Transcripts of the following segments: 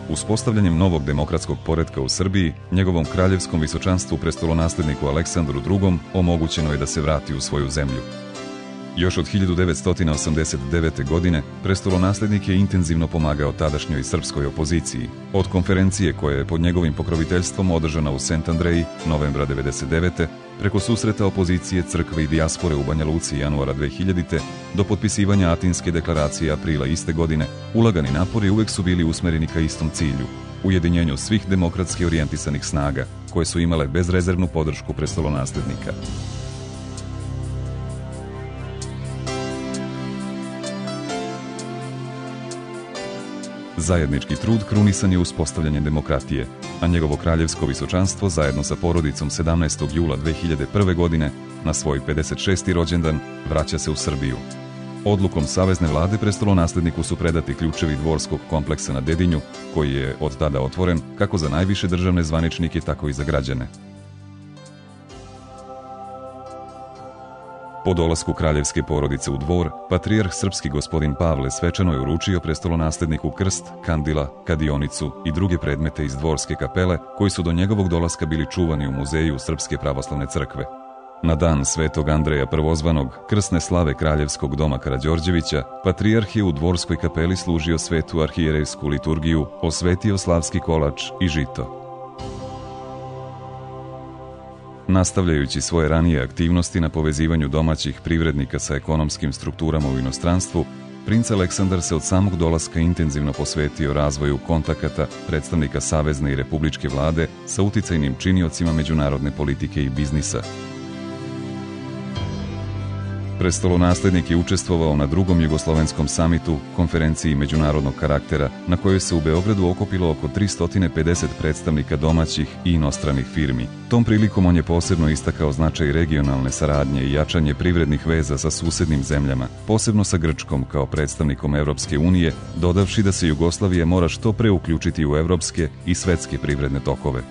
Uspostavljanjem novog demokratskog poretka u Srbiji, njegovom kraljevskom visočanstvu prestolonasledniku Aleksandru II omogućeno je da se vrati u svoju zemlju. Još od 1989. godine prestolonaslednik je intenzivno pomagao tadašnjoj srpskoj opoziciji. Od konferencije koja je pod njegovim pokroviteljstvom održana u St. Andreji novembra 1999. preko susreta opozicije, crkve i dijaspore u Banja Luci januara 2000. do potpisivanja Atinske deklaracije aprila iste godine, ulagani napori uvek su bili usmereni ka istom cilju, ujedinjenju svih demokratski orijentisanih snaga, koje su imale bezrezervnu podršku prestolonaslednika. Zajednički trud krunisan je uspostavljanjem demokratije, a njegovo kraljevsko visočanstvo zajedno sa porodicom 17. jula 2001. godine na svoj 56. rođendan vraća se u Srbiju. Odlukom savezne vlade prestolonasledniku su predati ključevi dvorskog kompleksa na Dedinju, koji je od tada otvoren kako za najviše državne zvaničnike, tako i za građane. Po dolasku kraljevske porodice u dvor, patrijarh srpski gospodin Pavle svečano je uručio prestolonasledniku krst, kandila, kadionicu i druge predmete iz dvorske kapele, koji su do njegovog dolaska bili čuvani u muzeju Srpske pravoslavne crkve. Na dan Svetog Andreja Prvozvanog, krsne slave kraljevskog doma Karađorđevića, patrijarh je u dvorskoj kapeli služio svetu arhijerejsku liturgiju, osvetio slavski kolač i žito. Nastavljajući svoje ranije aktivnosti na povezivanju domaćih privrednika sa ekonomskim strukturama u inostranstvu, princ Aleksandar se od samog dolaska intenzivno posvetio razvoju kontakata predstavnika savezne i republičke vlade sa uticajnim činiocima međunarodne politike i biznisa. Prestolonaslednik je učestvovao na drugom jugoslovenskom samitu, konferenciji međunarodnog karaktera, na kojoj se u Beogradu okupilo oko 350 predstavnika domaćih i inostranih firmi. Tom prilikom on je posebno istakao značaj regionalne saradnje i jačanje privrednih veza sa susednim zemljama, posebno sa Grčkom kao predstavnikom Evropske unije, dodavši da se Jugoslavija mora što pre uključiti u evropske i svetske privredne tokove.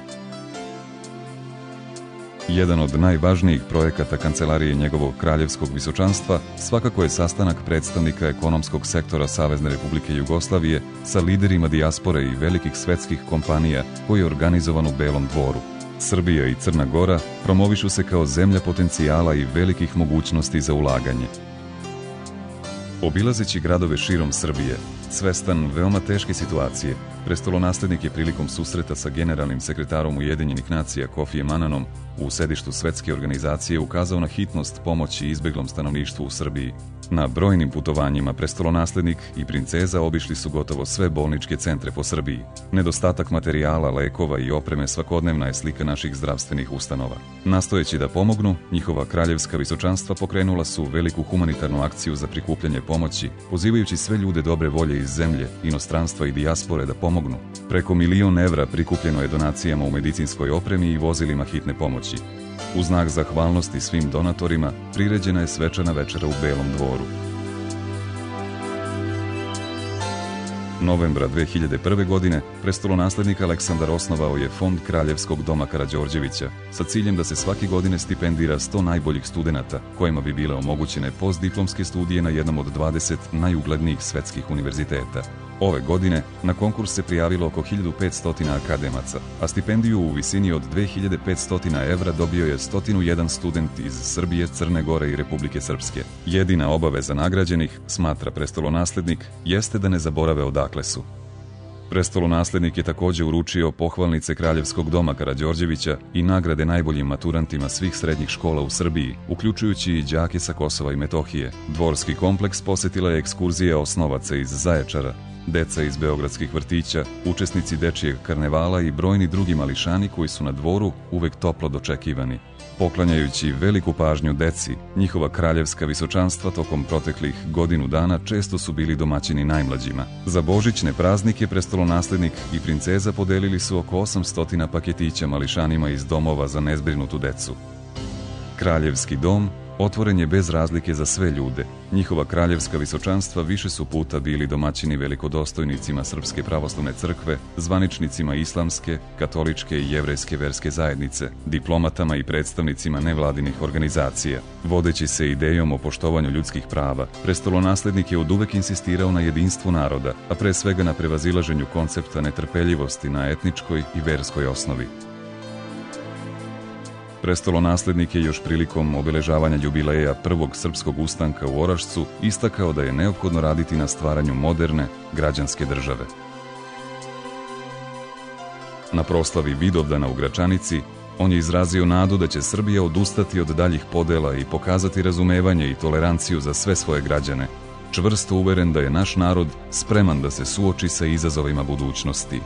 Jedan od najvažnijih projekata kancelarije njegovog kraljevskog visočanstva svakako je sastanak predstavnika ekonomskog sektora Savezne Republike Jugoslavije sa liderima dijaspore i velikih svetskih kompanija koji je organizovan u Belom dvoru. Srbija i Crna Gora promovišu se kao zemlja potencijala i velikih mogućnosti za ulaganje. Obilazeći gradove širom Srbije, svestan veoma teške situacije, prestolonaslednik je prilikom susreta sa generalnim sekretarom Ujedinjenih nacija Kofijem Ananom u sedištu svetske organizacije ukazao na hitnost pomoći izbeglom stanovništvu u Srbiji. Na brojnim putovanjima prestolonaslednik i princeza obišli su gotovo sve bolničke centre po Srbiji. Nedostatak materijala, lekova i opreme svakodnevna je slika naših zdravstvenih ustanova. Nastojeći da pomognu, njihova kraljevska visočanstva pokrenula su veliku humanitarnu akciju za prikupljanje pomoći, pozivajući sve ljude dobre volje iz zemlje, inostranstva i dijaspore da pomognu. Preko 1.000.000 evra prikupljeno je donacijama u medicinskoj opremi i vozilima hitne pomoći. U znak zahvalnosti svim donatorima priređena je svečana večera u Belom dvoru. Novembra 2001. godine prestolonaslednik Aleksandar osnovao je Fond Kraljevskog doma Karađorđevića sa ciljem da se svake godine stipendira 100 najboljih studenata kojima bi bile omogućene postdiplomske studije na jednom od 20 najuglednijih svetskih univerziteta. Ove godine na konkurs se prijavilo oko 1500 akademaca, a stipendiju u visini od 2500 evra dobio je 101 student iz Srbije, Crne Gore i Republike Srpske. Jedina obaveza nagrađenih, smatra prestolonaslednik, jeste da ne zaborave odakle su. Prestolonaslednik je takođe uručio pohvalnice Kraljevskog doma Karađorđevića i nagrade najboljim maturantima svih srednjih škola u Srbiji, uključujući i đake sa Kosova i Metohije. Dvorski kompleks posetila je ekskurzija osnovaca iz Zaječara, deca iz beogradskih vrtića, učesnici dečijeg karnevala i brojni drugi mališani koji su na dvoru uvek toplo dočekivani. Poklanjajući veliku pažnju deci, njihova kraljevska visočanstva tokom proteklih godinu dana često su bili domaćini najmlađima. Za božićne praznike prestolonaslednik i princeza podelili su oko 800 paketića mališanima iz domova za nezbrinutu decu. Kraljevski dom otvoren je bez razlike za sve ljude. Njihova kraljevska visočanstva više su puta bili domaćini velikodostojnicima Srpske pravoslavne crkve, zvaničnicima islamske, katoličke i jevrejske verske zajednice, diplomatama i predstavnicima nevladinih organizacija. Vodeći se idejom o poštovanju ljudskih prava, prestolonaslednik je oduvek insistirao na jedinstvu naroda, a pre svega na prevazilaženju koncepta netrpeljivosti na etničkoj i verskoj osnovi. Prestolonaslednik je još prilikom obeležavanja jubileja prvog srpskog ustanka u Orašcu istakao da je neophodno raditi na stvaranju moderne, građanske države. Na proslavi Vidovdana u Gračanici, on je izrazio nadu da će Srbija odustati od daljih podela i pokazati razumevanje i toleranciju za sve svoje građane, čvrsto uveren da je naš narod spreman da se suoči sa izazovima budućnosti.